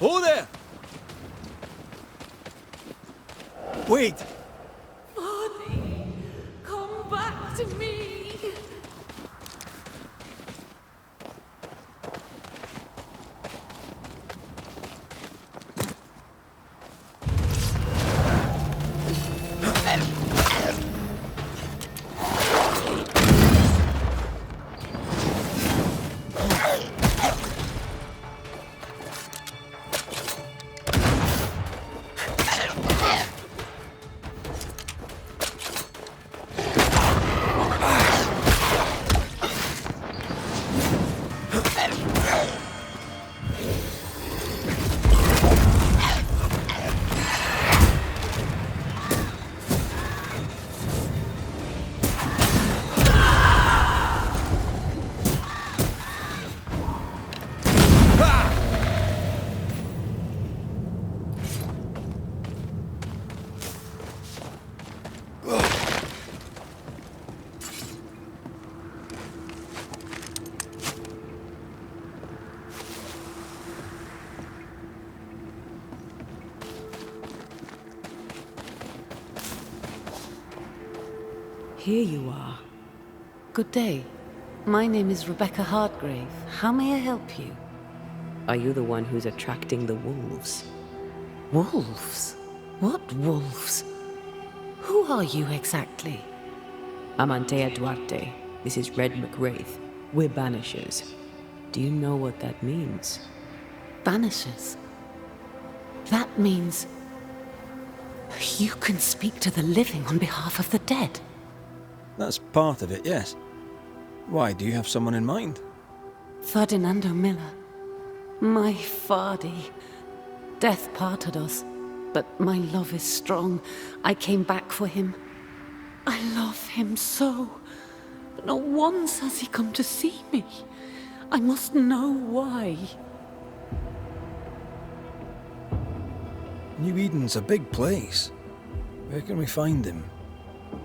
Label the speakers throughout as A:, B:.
A: Oh there! Wait!
B: Body, come back to me!
C: Here you are. Good day. My name is Rebecca Hardgrave. How may I help you? Are you the one who's attracting the wolves? Wolves? What wolves? Who are you exactly? I'm Antea Duarte. This is Red McWraith. We're Banishers. Do you know what that means? Banishers? That means... you can speak to the living on behalf of the dead.
A: That's part of it, yes. Why, do you have someone in mind?
C: Ferdinando Miller. My Fardy. Death parted us, but my love is strong. I came back for him. I love him so. But not once has he come to see me. I must know why.
A: New Eden's a big place. Where can we find him?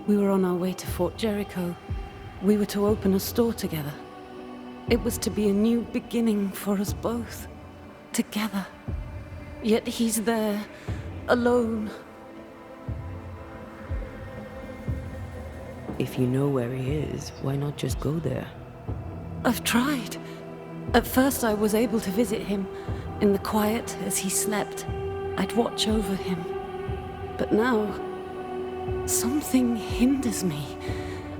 C: We were on our way to Fort Jericho. We were to open a store together. It was to be a new beginning for us both. Together. Yet he's there, alone.
D: If you know where he is, why not just go there?
C: I've tried. At first I was able to visit him. In the quiet, as he slept. I'd watch over him. But now... something hinders me.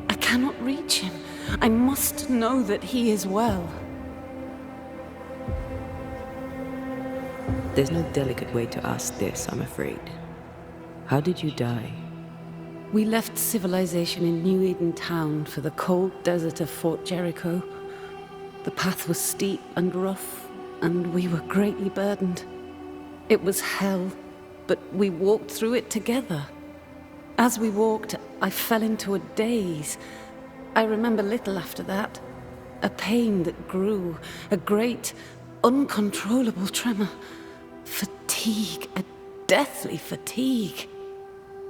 C: I cannot reach him. I must know that he is well.
D: There's no delicate way to ask this, I'm afraid. How did you die?
C: We left civilization in New Eden town for the cold desert of Fort Jericho. The path was steep and rough, and we were greatly burdened. It was hell, but we walked through it together. As we walked, I fell into a daze. I remember little after that. A pain that grew, a great, uncontrollable tremor. Fatigue, a deathly fatigue.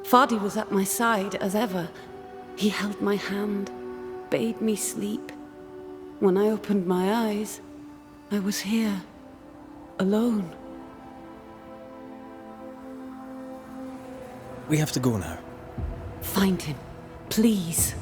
C: Fardy was at my side as ever. He held my hand, bade me sleep. When I opened my eyes, I was here, alone.
A: We have to go now.
C: Find him, please.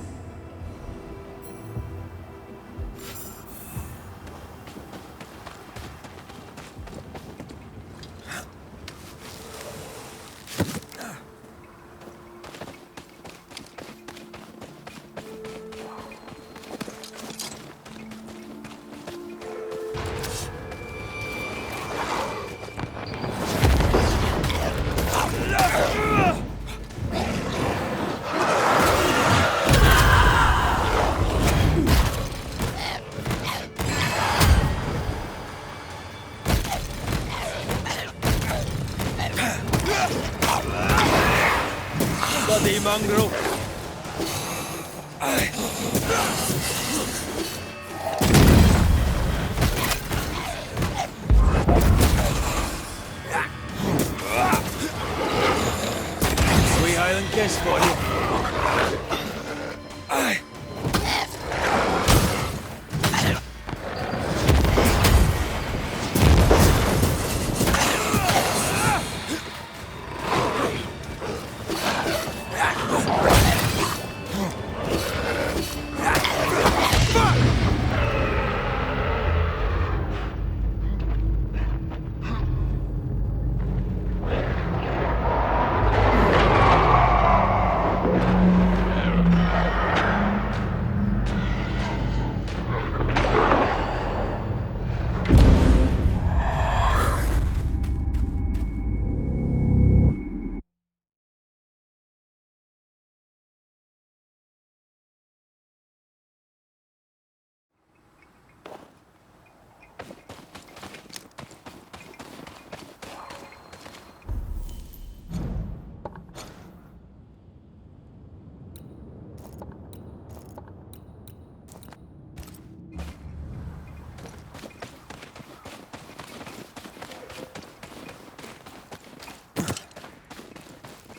A: Bloody mongrel! Sweet Highland kiss for you.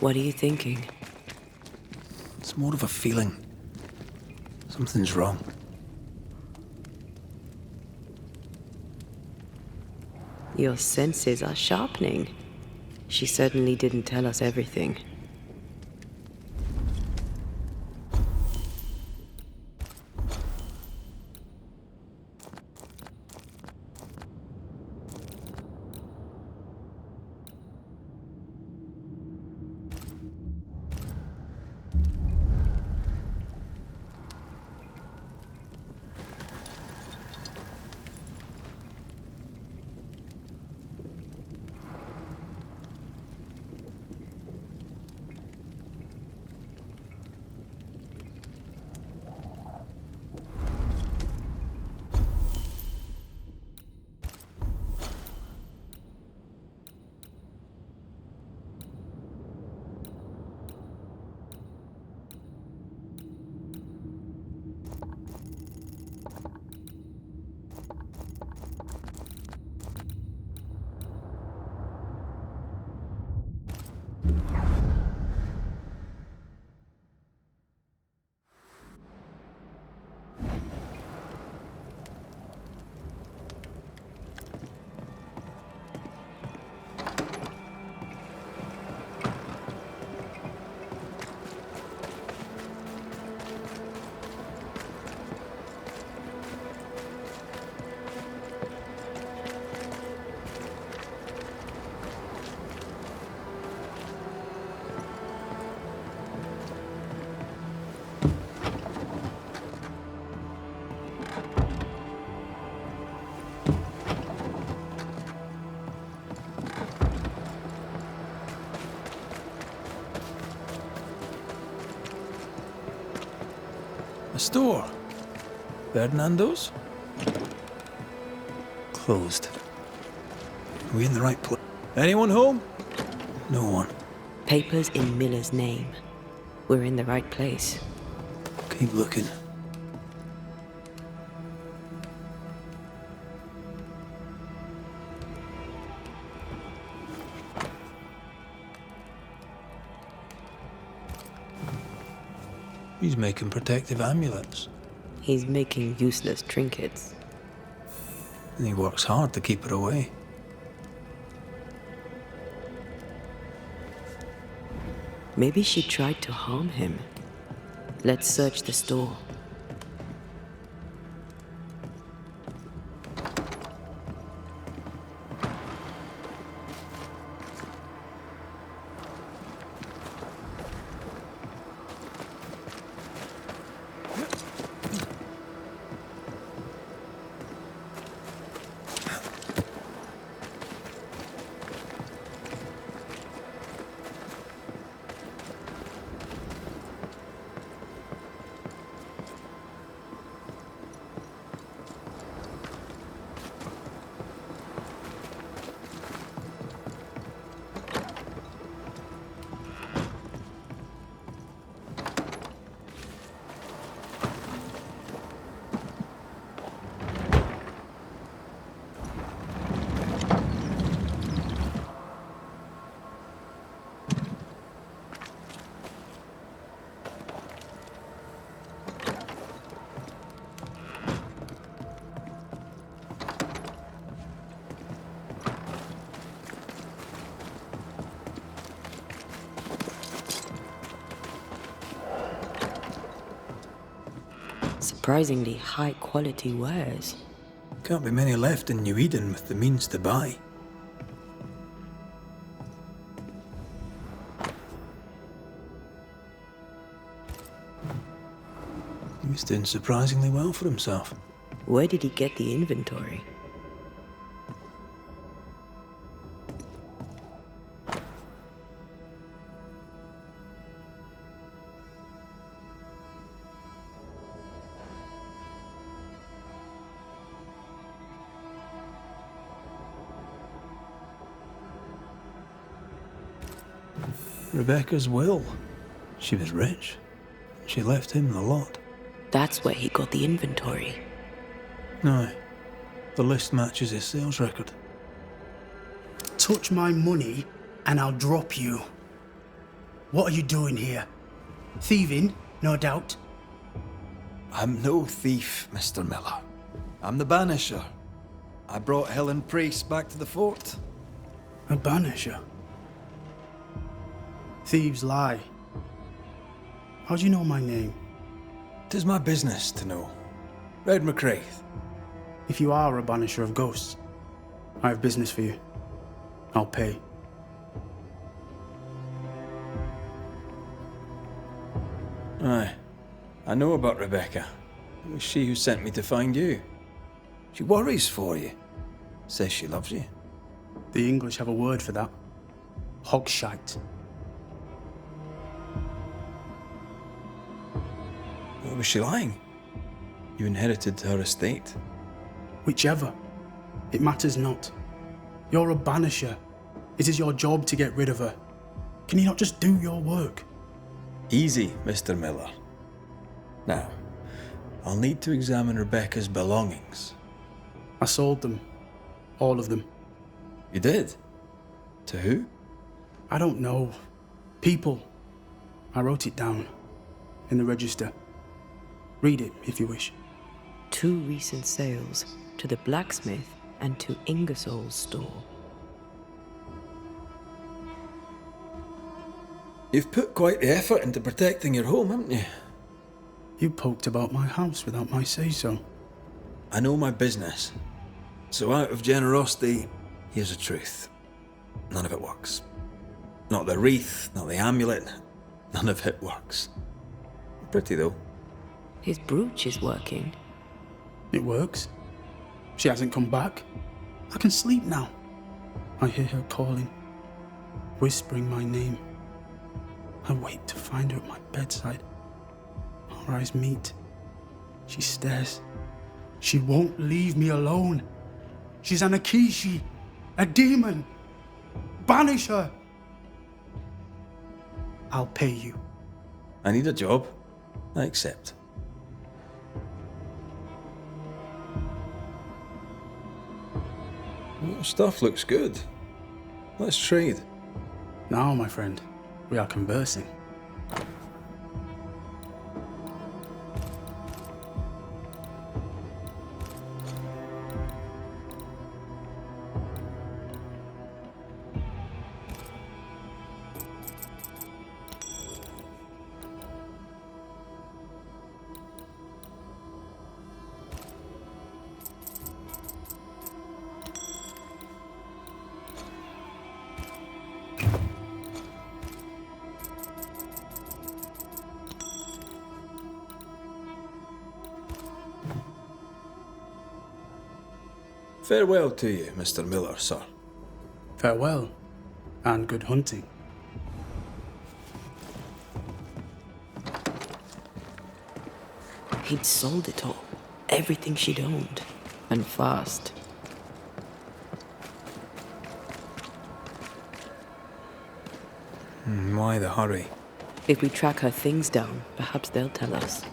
D: What are you thinking?
A: It's more of a feeling. Something's wrong.
D: Your senses are sharpening. She certainly didn't tell us everything.
A: A store. Ferdinando's? Closed. Are we in the right place? Anyone home? No one.
D: Papers in Miller's name. We're in the right place.
A: Keep looking. He's making protective amulets.
D: He's making useless trinkets.
A: And he works hard to keep it away.
D: Maybe she tried to harm him. Let's search the store. Surprisingly high-quality wares.
A: Can't be many left in New Eden with the means to buy. He was doing surprisingly well for himself.
D: Where did he get the inventory?
A: Rebecca's will. She was rich. She left him the lot.
D: That's where he got the inventory.
A: No. The list matches his sales record.
E: Touch my money and I'll drop you. What are you doing here? Thieving, no doubt.
F: I'm no thief, Mr. Miller. I'm the Banisher. I brought Helen Priest back to the fort.
E: A banisher? Thieves lie. How do you know my name?
F: 'Tis my business to know. Red McCraith.
E: If you are a banisher of ghosts, I have business for you. I'll pay.
F: Aye. I know about Rebecca. It was she who sent me to find you. She worries for you. Says she loves you.
E: The English have a word for that. Hogshite.
F: Was she lying? You inherited her estate.
E: Whichever. It matters not. You're a banisher. It is your job to get rid of her. Can you not just do your work?
F: Easy, Mr. Miller. Now, I'll need to examine Rebecca's belongings.
E: I sold them. All of them.
F: You did? To who?
E: I don't know. People. I wrote it down. In the register. Read it, if you wish.
D: 2 recent sales, to the blacksmith and to Ingersoll's store.
F: You've put quite the effort into protecting your home, haven't you?
E: You poked about my house without my say-so.
F: I know my business. So out of generosity, here's the truth. None of it works. Not the wreath, not the amulet. None of it works. Pretty though.
D: His brooch is working.
E: It works. She hasn't come back. I can sleep now. I hear her calling, whispering my name. I wait to find her at my bedside. Our eyes meet. She stares. She won't leave me alone. She's an Akishi, a demon. Banish her. I'll pay you.
F: I need a job. I accept. Well, stuff looks good. Let's trade.
E: Now, my friend, we are conversing.
F: Farewell to you, Mr. Miller, sir.
E: Farewell, and good hunting.
D: He'd sold it all. Everything she'd owned. And fast.
F: Why the hurry?
D: If we track her things down, perhaps they'll tell us.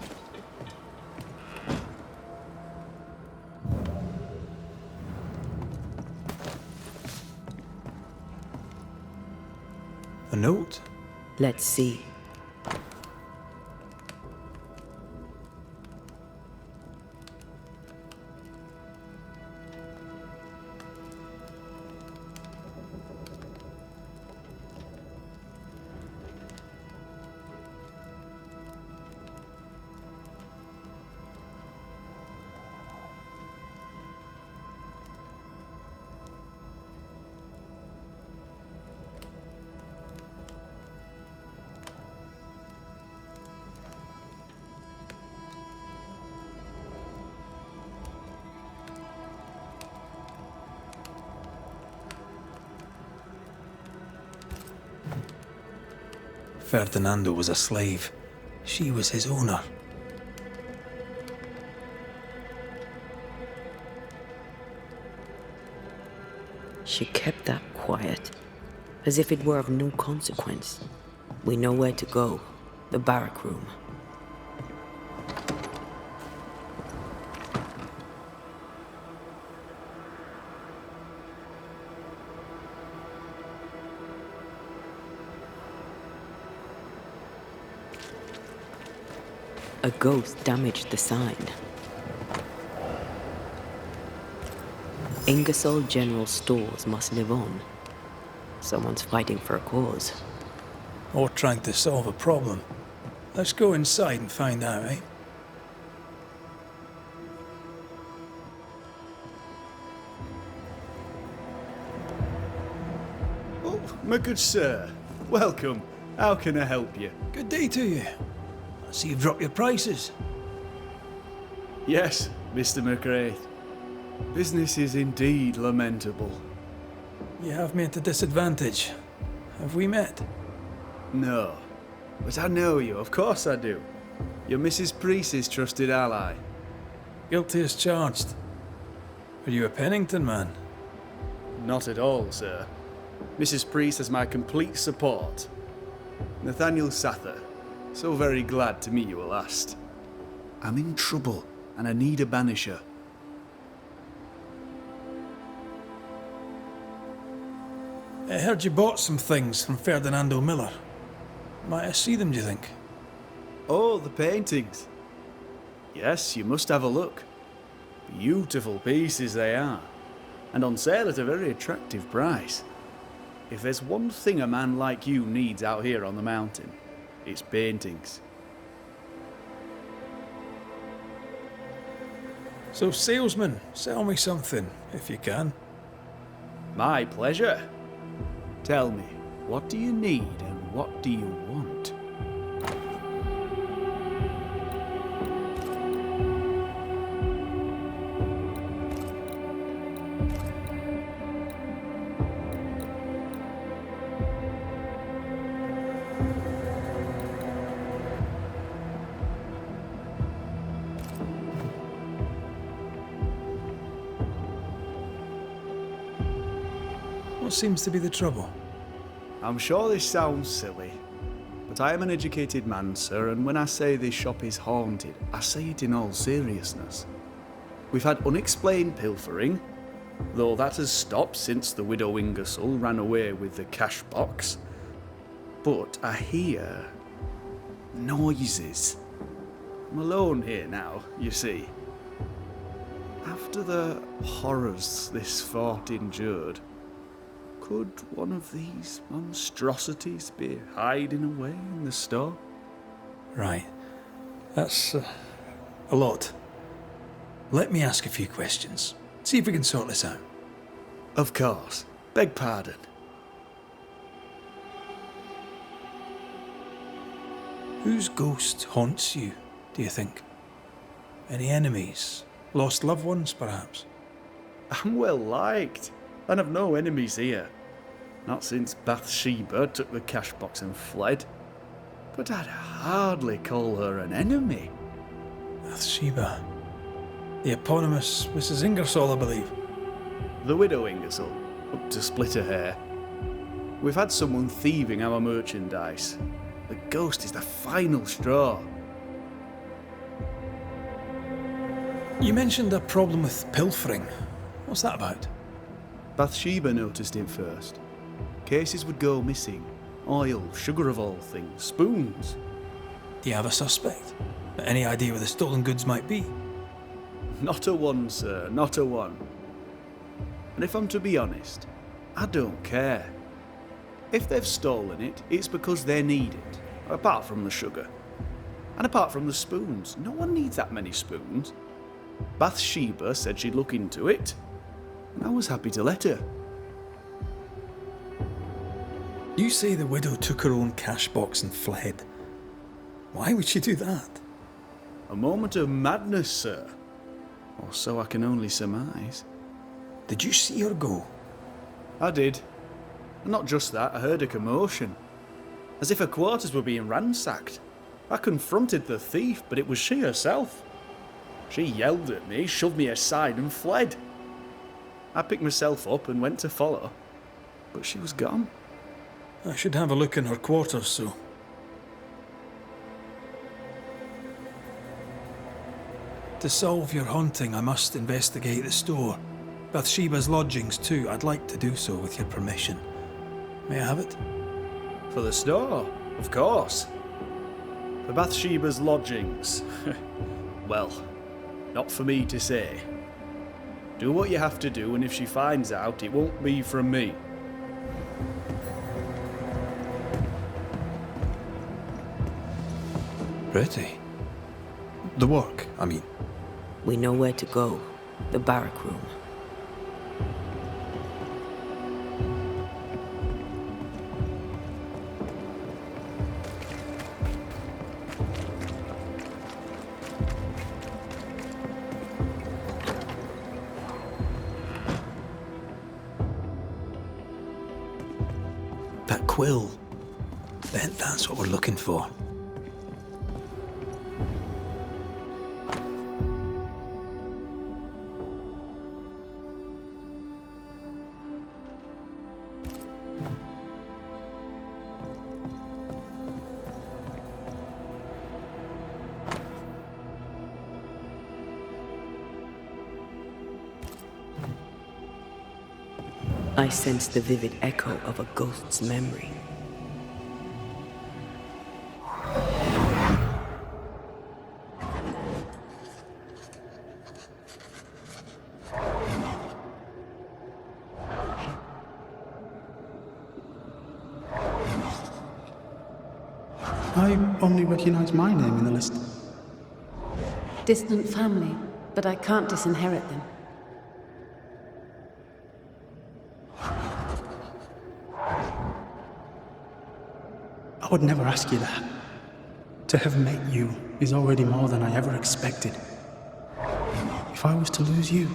F: A note?
D: Let's see.
F: Ferdinando was a slave. She was his owner.
D: She kept that quiet, as if it were of no consequence. We know where to go. The barrack room. A ghost damaged the sign. Ingersoll General Stores must live on. Someone's fighting for a cause.
A: Or trying to solve a problem. Let's go inside and find out, eh?
G: Oh, my good sir. Welcome. How can I help you?
A: Good day to you. I see you've dropped your prices.
G: Yes, Mr. McGrath. Business is indeed lamentable.
A: You have me at a disadvantage. Have we met?
G: No. But I know you, of course I do. You're Mrs. Priest's trusted ally.
A: Guilty as charged. Are you a Pennington man?
G: Not at all, sir. Mrs. Priest has my complete support. Nathaniel Sather. So very glad to meet you at last. I'm in trouble, and I need a banisher.
A: I heard you bought some things from Ferdinando Miller. Might I see them, do you think?
G: Oh, the paintings. Yes, you must have a look. Beautiful pieces they are, and on sale at a very attractive price. If there's one thing a man like you needs out here on the mountain, it's paintings.
A: So, salesman, sell me something, if you can.
G: My pleasure. Tell me, what do you need and what do you want?
A: What seems to be the trouble?
G: I'm sure this sounds silly, but I am an educated man, sir, and when I say this shop is haunted, I say it in all seriousness. We've had unexplained pilfering, though that has stopped since the widow Ingersoll ran away with the cash box. But I hear noises. I'm alone here now, you see. After the horrors this fort endured, could one of these monstrosities be hiding away in the store?
A: Right. That's a lot. Let me ask a few questions. See if we can sort this out.
G: Of course. Beg pardon.
A: Whose ghost haunts you, do you think? Any enemies? Lost loved ones, perhaps?
G: I'm well liked, and I've no enemies here. Not since Bathsheba took the cash box and fled. But I'd hardly call her an enemy.
A: Bathsheba. The eponymous Mrs. Ingersoll, I believe.
G: The widow Ingersoll, up to split her hair. We've had someone thieving our merchandise. The ghost is the final straw.
A: You mentioned a problem with pilfering. What's that about?
G: Bathsheba noticed it first. Cases would go missing. Oil, sugar of all things, spoons.
A: Do you have a suspect? Any idea where the stolen goods might be?
G: Not a one, sir, not a one. And if I'm to be honest, I don't care. If they've stolen it, it's because they need it, apart from the sugar. And apart from the spoons, no one needs that many spoons. Bathsheba said she'd look into it, and I was happy to let her.
A: You say the widow took her own cash box and fled. Why would she do that?
G: A moment of madness, sir. Or so I can only surmise.
A: Did you see her go?
G: I did. And not just that, I heard a commotion. As if her quarters were being ransacked. I confronted the thief, but it was she herself. She yelled at me, shoved me aside and fled. I picked myself up and went to follow, but she was gone.
A: I should have a look in her quarters, so. To solve your haunting, I must investigate the store. Bathsheba's lodgings too. I'd like to do so with your permission. May I have it?
G: For the store, of course. For Bathsheba's lodgings. Well, not for me to say. Do what you have to do, and if she finds out, it won't be from me.
F: Pretty. The work, I mean.
D: We know where to go. The barrack room.
F: That quill. That's what we're looking for.
D: I sense the vivid echo of a ghost's memory.
E: I only recognize my name in the list.
C: Distant family, but I can't disinherit them.
E: I would never ask you that. To have met you is already more than I ever expected. If I was to lose you,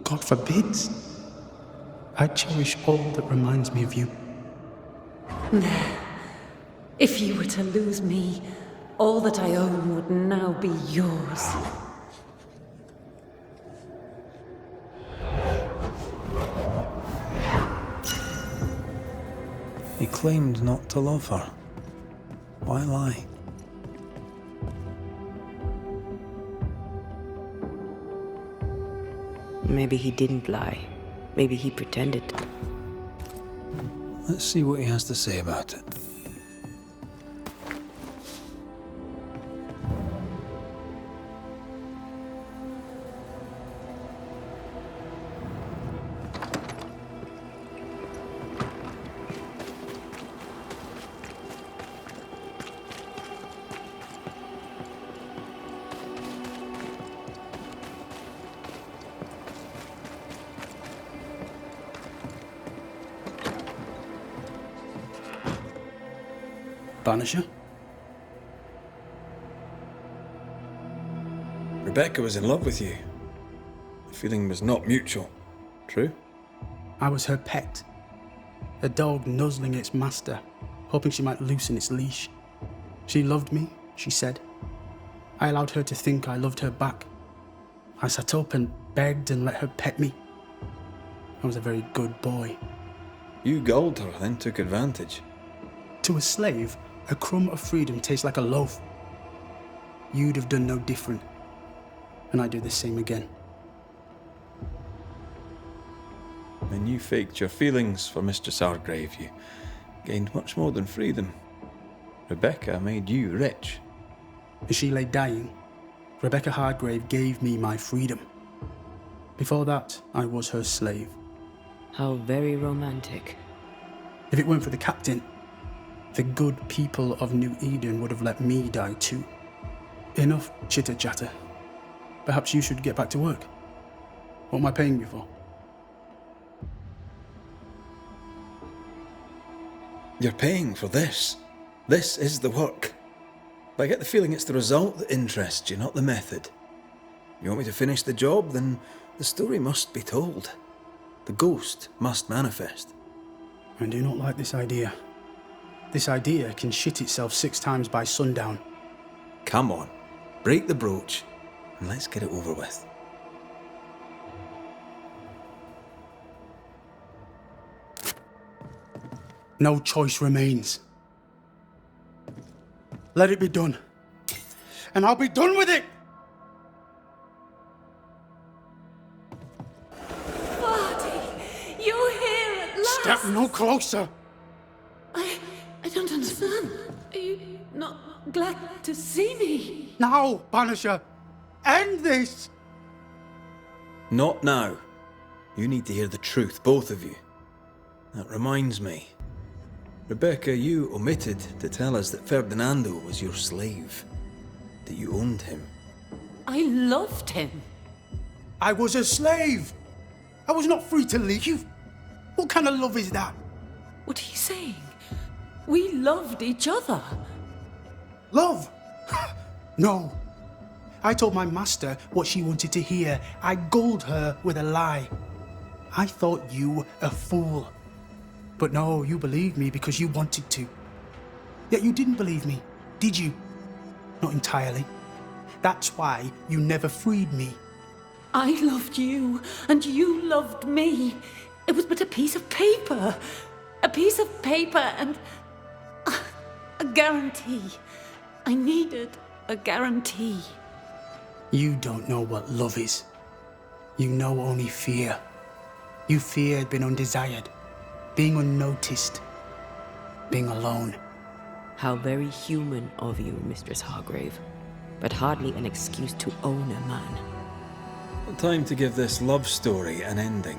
E: God forbids, I'd cherish all that reminds me of you.
C: If you were to lose me, all that I own would now be yours.
A: He claimed not to love her. Why lie?
D: Maybe he didn't lie. Maybe he pretended.
A: Let's see what he has to say about it.
E: Banisher?
F: Rebecca was in love with you. The feeling was not mutual. True?
E: I was her pet. A dog nuzzling its master, hoping she might loosen its leash. She loved me, she said. I allowed her to think I loved her back. I sat up and begged and let her pet me. I was a very good boy.
F: You gulled her, then took advantage.
E: To a slave, a crumb of freedom tastes like a loaf. You'd have done no different, and I'd do the same again.
F: When you faked your feelings for Mistress Hardgrave, you gained much more than freedom. Rebecca made you rich.
E: As she lay dying, Rebecca Hardgrave gave me my freedom. Before that, I was her slave.
D: How very romantic.
E: If it weren't for the captain, the good people of New Eden would have let me die too. Enough chitter-chatter. Perhaps you should get back to work. What am I paying you for?
F: You're paying for this. This is the work. But I get the feeling it's the result that interests you, not the method. You want me to finish the job, then the story must be told. The ghost must manifest.
E: I do not like this idea. This idea can shit itself 6 times by sundown.
F: Come on, break the brooch, and let's get it over with.
E: No choice remains. Let it be done. And I'll be done with it!
B: Vardy, you're here at last!
E: Step no closer!
C: I don't understand. Are you not glad to see me.
E: Now, Banisher! End this!
F: Not now. You need to hear the truth, both of you. That reminds me. Rebecca, you omitted to tell us that Ferdinando was your slave. That you owned him.
C: I loved him.
E: I was a slave! I was not free to leave. What kind of love is that?
C: What are you saying? We loved each other.
E: Love? No. I told my master what she wanted to hear. I gulled her with a lie. I thought you a fool. But no, you believed me because you wanted to. Yet you didn't believe me, did you? Not entirely. That's why you never freed me.
C: I loved you, and you loved me. It was but a piece of paper. A piece of paper and a guarantee. I needed a guarantee.
E: You don't know what love is. You know only fear. You feared being undesired, being unnoticed, being alone.
D: How very human of you, Mistress Hardgrave, but hardly an excuse to own a man.
F: Time to give this love story an ending.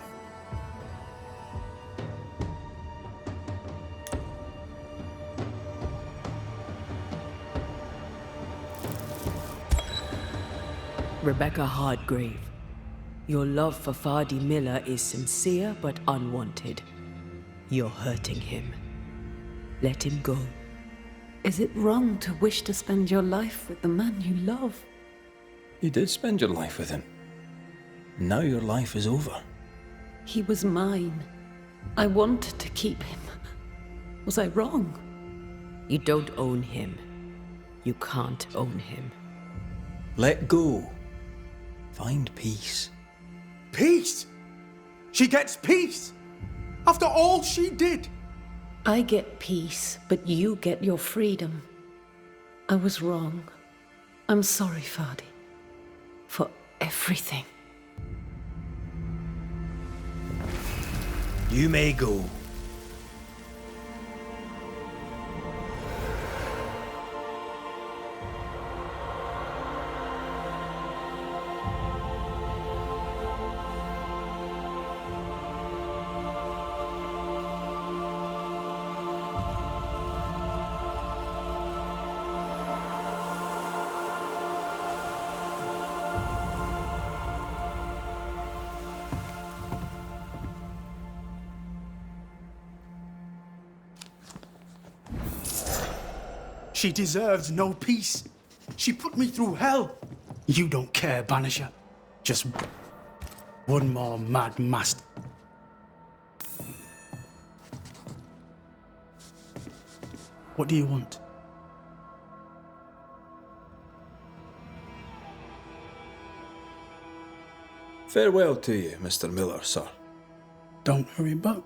D: Rebecca Hardgrave, your love for Fardy Miller is sincere but unwanted. You're hurting him. Let him go.
C: Is it wrong to wish to spend your life with the man you love?
F: You did spend your life with him. Now your life is over.
C: He was mine. I wanted to keep him. Was I wrong?
D: You don't own him. You can't own him.
F: Let go. Find peace.
E: Peace? She gets peace? After all she did?
C: I get peace, but you get your freedom. I was wrong. I'm sorry, Fardy. For everything.
F: You may go.
E: She deserves no peace. She put me through hell. You don't care, Banisher. Just one more mad master. What do you want?
F: Farewell to you, Mr. Miller, sir.
E: Don't hurry back.